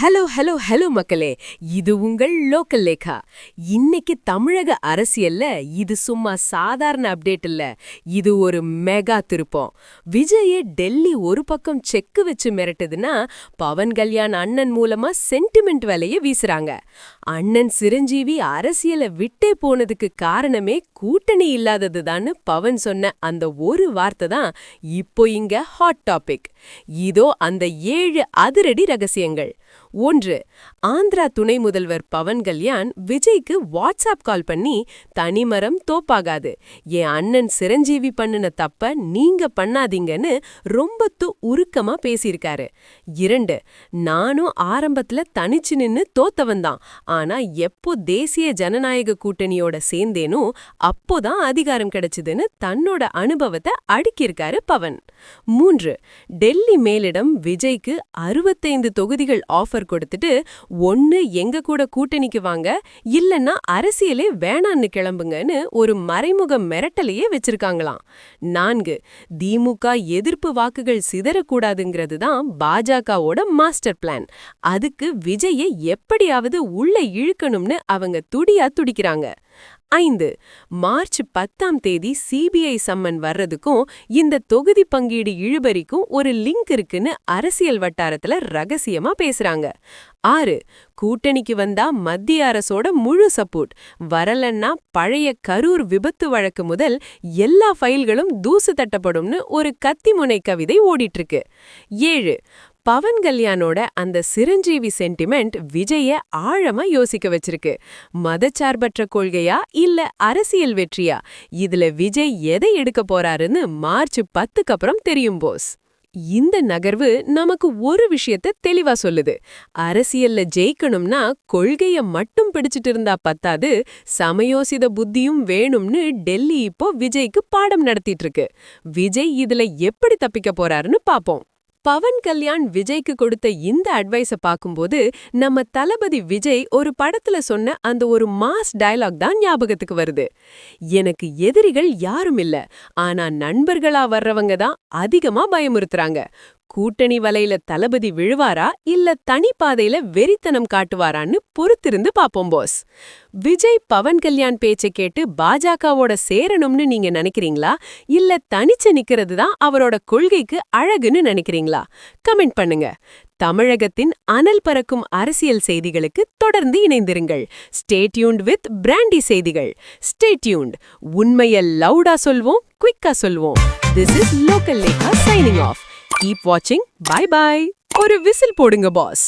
Hello hello hello மக்களே, இது உங்கள் லோக்கல் லேகா. இன்னைக்கு தமிழக அரசியல்ல இது சும்மா சாதாரண அப்டேட் இல்ல, இது ஒரு மெகா திருப்பம். விஜயை டெல்லி ஒரு பக்கம் செக்கு வச்சு மிரட்டுதுன்னா, பவன் கல்யாண் அண்ணன் மூலமா சென்டிமெண்ட் வேலையை வீசுறாங்க. அண்ணன் சிரஞ்சீவி அரசியலை விட்டே போனதுக்கு காரணமே கூட்டணி இல்லாததுதான்னு பவன் சொன்ன அந்த ஒரு வார்த்தை தான் இப்போ இங்க ஹாட் டாபிக். இதோ அந்த 7 அதிரடி ரகசியங்கள். 1. ஆந்திரா துணை முதல்வர் பவன் கல்யாண் விஜய்க்கு வாட்ஸ்அப் கால் பண்ணி, தனிமரம் தோப்பாகாது, என் அண்ணன் சிரஞ்சீவி பண்ணுன தப்ப நீங்க பண்ணாதீங்கன்னு ரொம்ப உருக்கமா பேசியிருக்காரு. 2. நானும் ஆரம்பத்துல தனிச்சு நின்னு தோத்தவன்தான், ஆனா எப்போ தேசிய ஜனநாயக கூட்டணியோட சேர்ந்தேனோ அப்போதான் அதிகாரம் கிடைச்சதுன்னு தன்னோட அனுபவத்தை அடுக்கியிருக்காரு பவன். 3. டெல்லி மேலிடம் விஜய்க்கு 65 தொகுதிகள் ஆஃபர் கொடுத்துட்டு, ஒன்னு எங்க கூட கூட்டணிக்கு வாங்க, இல்லன்னா அரசியலே வேணான்னு கிளம்புங்கன்னு ஒரு மறைமுக மிரட்டலையே வச்சிருக்காங்களாம். 4. திமுக எதிர்ப்பு வாக்குகள் சிதறக்கூடாதுங்கிறது தான் பாஜகவோட மாஸ்டர் பிளான். அதுக்கு விஜயை எப்படியாவது உள்ள இழுக்கணும்னு அவங்க துடியா துடிக்கிறாங்க. 5. மார்ச் 10ஆம் தேதி சிபிஐ சம்மன் வர்றதுக்கும் இந்த தொகுதி பங்கீடு இழுபறிக்கும் ஒரு லிங்க் இருக்குன்னு அரசியல் வட்டாரத்துல ரகசியமா பேசுறாங்க. 6. கூட்டணிக்கு வந்தா மத்திய அரசோட முழு சப்போர்ட், வரலன்னா பழைய கரூர் விபத்து வழக்கு முதல் எல்லா ஃபைல்களும் தூசு தட்டப்படும்னு ஒரு கத்திமுனை கவிதை ஓடிட்டு இருக்கு. 7. பவன் கல்யாணோட அந்த சிரஞ்சீவி சென்டிமெண்ட் விஜய ஆழமா யோசிக்க வச்சிருக்கு. மதச்சார்பற்ற கொள்கையா இல்ல அரசியல் வெற்றியா, இதுல விஜய் எதை எடுக்க போறாருன்னு மார்ச் 10க்கு அப்புறம் தெரியும் போஸ். இந்த நகர்வு நமக்கு ஒரு விஷயத்த தெளிவா சொல்லுது. அரசியல்ல ஜெயிக்கணும்னா கொள்கைய மட்டும் பிடிச்சிட்டு இருந்தா பத்தாது, சமயோசித புத்தியும் வேணும்னு டெல்லி இப்போ விஜய்க்கு பாடம் நடத்திட்டு இருக்கு. விஜய் இதுல எப்படி தப்பிக்க போறாருன்னு பாப்போம். பவன் கல்யாண் விஜய்க்கு கொடுத்த இந்த அட்வைஸ பாக்கும்போது, நம்ம தளபதி விஜய் ஒரு படத்துல சொன்ன அந்த ஒரு மாஸ் டயலாக் தான் ஞாபகத்துக்கு வருது. எனக்கு எதிரிகள் யாரும் இல்ல, ஆனா நண்பர்களா வர்றவங்க தான் அதிகமா பயமுறுத்துறாங்க. கூட்டணி வலையில தளபதி விழுவாரா இல்ல தனிப்பாதையில வெறித்தனம் காட்டுவாரான்னு பொறுத்திருந்து பாப்போம் போஸ். விஜய் பவன் கல்யாண் பேச்சை கேட்டு பாஜகவோட சேரணும்னு நீங்க நினைக்கிறீங்களா, இல்ல தனிச்சு நிக்கிறது தான் அவரோட கொள்கைக்கு அழகுன்னு நினைக்கிறீங்களா? கமெண்ட் பண்ணுங்க. தமிழகத்தின் அனல் பறக்கும் அரசியல் செய்திகளுக்கு தொடர்ந்து இணைந்திருங்கள். ஸ்டே டியூன்ட் வித் பிராண்டி செய்திகள். Stay tuned. உண்மையை லவுடா சொல்வோம், குயிக்கா சொல்வோம். This is local Lekha signing off. Keep watching. Bye bye. ஒரு விசில் போடுங்க பாஸ்.